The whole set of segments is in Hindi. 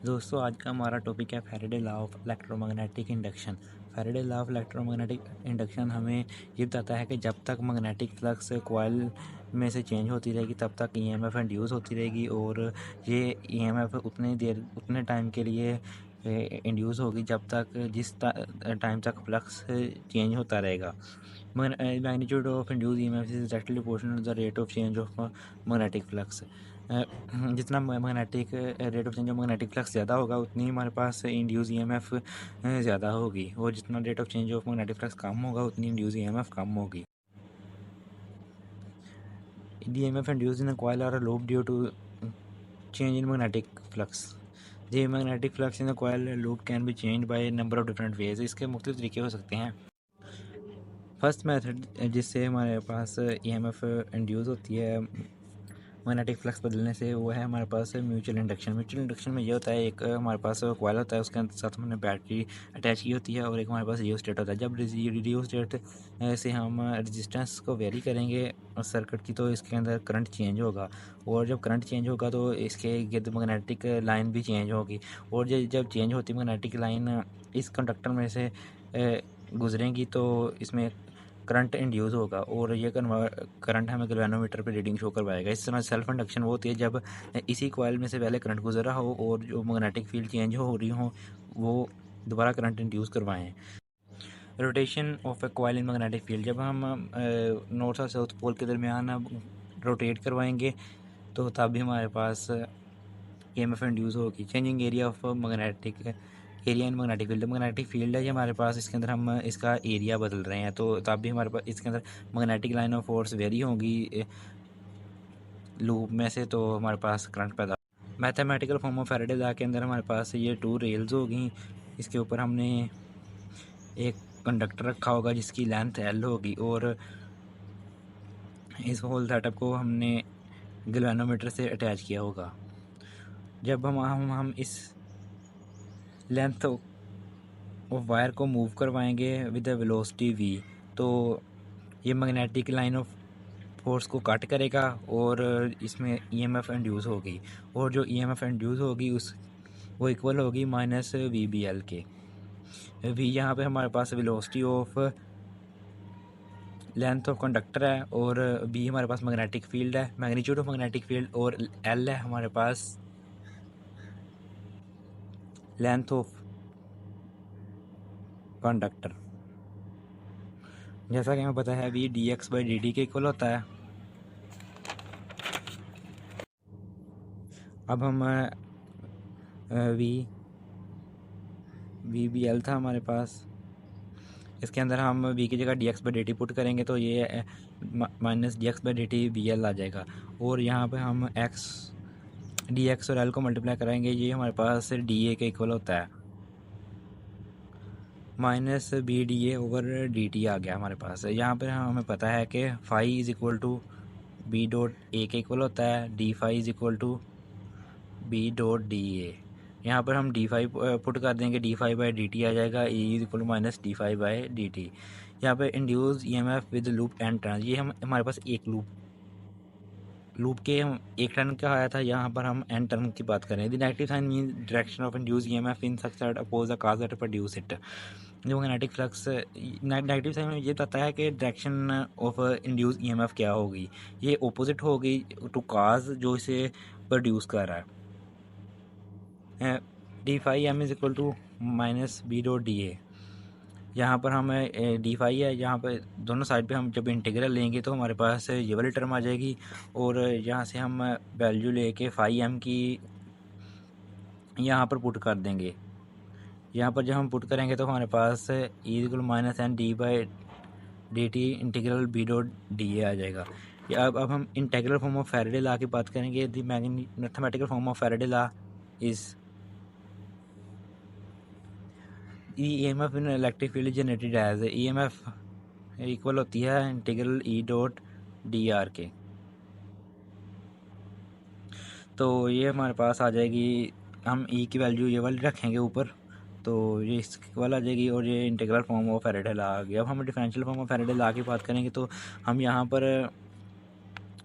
दोस्तों आज का हमारा टॉपिक है Faraday law of electromagnetic induction. Faraday law of electromagnetic induction हमें ये बताता है कि जब तक मैग्नेटिक फ्लक्स कॉइल में से चेंज होती रहेगी तब तक ईएमएफ इंड्यूस होती रहेगी और ये ईएमएफ उतने टाइम के लिए इंड्यूस होगी जब तक जिस टाइम तक फ्लक्स चेंज होता रहेगा। Magnitude of induce EMF is directly proportional to the rate of change of magnetic flux. जितना magnetic rate of change of magnetic flux ज़्यादा होगा उतनी हमारे पास इंड्यूस ईएमएफ ज़्यादा होगी, और जितना rate of change of magnetic flux कम होगा उतनी इंड्यूस ईएमएफ कम होगी। The EMF induced in a coil or a loop due to change in magnetic flux. The magnetic flux in the coil loop can be changed by a number of different ways. इसके मुख्तलिफ तरीके हो सकते हैं। फर्स्ट मेथड जिससे हमारे पास EMF इंड्यूस होती है मैग्नेटिक फ्लक्स बदलने से, वो है हमारे पास म्यूचुअल इंडक्शन। म्यूचुअल इंडक्शन में ये होता है, एक हमारे पास कॉइल होता है, उसके साथ हमने बैटरी अटैच की होती है, और एक हमारे पास रियोस्टेट होता है। जब रियोस्टेट से हम रेजिस्टेंस को वेरी करेंगे सर्किट की तो इसके अंदर करंट चेंज होगा, और जब करंट चेंज होगा तो इसके गिर्द मैग्नेटिक लाइन भी चेंज होगी, और जब चेंज होती मैग्नेटिक लाइन इस कंडक्टर में से गुजरेंगी तो इसमें करंट इंड्यूस होगा, और ये करंट हमें गैल्वेनोमीटर पे रीडिंग शो करवाएगा। इस तरह सेल्फ इंडक्शन वो होती है जब इसी कॉइल में से पहले करंट गुजरा हो और जो मैग्नेटिक फील्ड चेंज हो रही हो वो दोबारा करंट इंड्यूस करवाएं। Rotation of A coil in magnetic field, जब हम नॉर्थ और साउथ पोल के दरमियान रोटेट करवाएंगे तो तब भी हमारे पास ईएमएफ इंड्यूस होगी। Changing area of magnetic area in magnetic field, magnetic field है ये हमारे पास, इसके अंदर हम इसका एरिया बदल रहे हैं तो तब भी हमारे पास इसके अंदर magnetic line of force very होगी लूप में से, तो हमारे पास करंट पैदा। Mathematical form of Faraday law के अंदर हमारे पास ये 2 रेल्स होगी, इसके ऊपर हमने एक कंडक्टर रखा होगा जिसकी लेंथ L होगी, और इस होल सेटअप को हमने गैल्वेनोमीटर से अटैच किया होगा। जब हम इस लेंथ ऑफ वायर को मूव करवाएंगे विद वेलोसिटी v, तो ये मैग्नेटिक लाइन ऑफ फोर्स को कट करेगा और इसमें ईएमएफ इंड्यूस होगी, और जो ईएमएफ इंड्यूस होगी वो इक्वल होगी माइनस VBL के। v यहाँ पे हमारे पास velocity of length of conductor है, और b हमारे पास मैग्नेटिक फील्ड है, मैग्नीट्यूड ऑफ मैग्नेटिक फील्ड, और l है हमारे पास लेंथ ऑफ कंडक्टर। जैसा कि हमें पता है v dx/dt के इक्वल होता है। अब हम VBL था हमारे पास, इसके अंदर हम v की जगह dx/dt पुट करेंगे तो ये माइनस dx/dt BL आ जाएगा, और यहाँ पे हम dx और l को मल्टीप्लाई कराएंगे, ये हमारे पास dA के इक्वल होता है, माइनस BDA/dt आ गया हमारे पास। यहाँ पे हमें पता है कि phi is equal to B.A के इक्वल होता है, d phi is equal to B.DA। यहाँ पर हम d5 पुट कर देंगे, d5/dt आ जाएगा, E is equal to minus d5/dt। यहाँ पे induce EMF with loop and turn, ये हमारे पास एक लूप के हम एक टर्न का आया था, यहाँ पर हम एन टर्न की बात करें। The negative sign mean direction of induce EMF in such that oppose the cause that produce it. जो मैग्नेटिक फ्लक्स नेगेटिव साइन में ये बताता है कि डायरेक्शन ऑफ इंड्यूस ईएमएफ क्या होगी, ये ऑपोजिट होगी टू कॉज जो इसे प्रोड्यूस कर रहा है। d5m is equal to minus B.DA। यहाँ पर हम d5 है, यहाँ पर दोनों साइड पे हम जब इंटीग्रल लेंगे तो हमारे पास ये वाली टर्म आ जाएगी, और यहाँ से हम वैल्यू लेके m की यहाँ पर पुट कर देंगे। यहाँ पर जब हम पुट करेंगे तो हमारे पास E equal minus N d/dt integral B.DA आ जाएगा। अब हम integral form of Faraday law की बात करेंगे। The mathematical form of Faraday law is EMF in electric field generated as EMF equal होती है इंटीग्रल E.dr के। तो ये हमारे पास आ जाएगी, हम E की वैल्यू ये वाली रखेंगे ऊपर तो ये इसके इक्वल आ जाएगी, और ये integral form of Faraday law आ गया। अब हम differential form of Faraday law की बात करेंगे तो हम यहाँ पर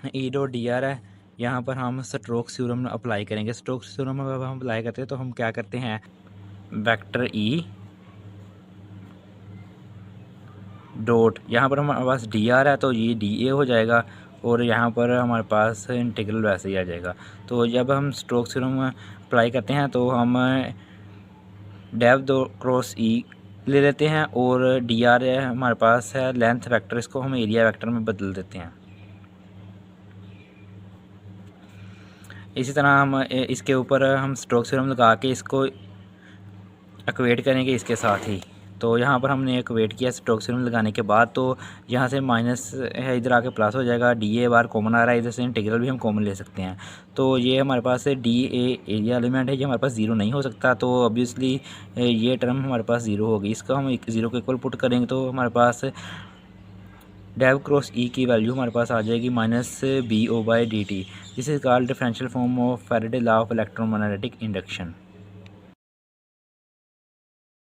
E.dr है, यहाँ पर हम स्टोक्स थ्योरम अप्लाई करेंगे। स्टोक्स थ्योरम अगर हम अप्लाई करते हैं तो हम क्या करते हैं, वेक्टर ई डॉट, यहाँ पर हमारे पास डी आर है तो ये डी ए हो जाएगा, और यहाँ पर हमारे पास इंटीग्रल वैसे ही आ जाएगा। तो जब हम स्टोक्स थ्योरम अप्लाई करते हैं तो हम डेव दो क्रॉस ई ले लेते हैं, और डी आर हमारे पास है लेंथ वेक्टर, इसको हम एरिया वेक्टर में बदल देते हैं। इसी तरह हम इसके ऊपर हम स्टोक्स थ्योरम लगा के इसको इक्वेट करेंगे इसके साथ ही। तो यहाँ पर हमने इक्वेट किया स्टोक्स थ्योरम लगाने के बाद, तो यहाँ से माइनस है इधर आके प्लस हो जाएगा, डी ए बार कॉमन आ रहा है, इधर से इंटीग्रल भी हम कॉमन ले सकते हैं। तो ये हमारे पास डी ए एरिया एलिमेंट है, ये हमारे पास ज़ीरो नहीं हो सकता, तो ऑब्वियसली ये टर्म हमारे पास ज़ीरो होगी। इसका हम ज़ीरो के इक्वल पुट करेंगे तो हमारे पास डेव क्रॉस ई की वैल्यू हमारे पास आ जाएगी minus B O by D T. This is called differential form of Faraday law of electromagnetic induction.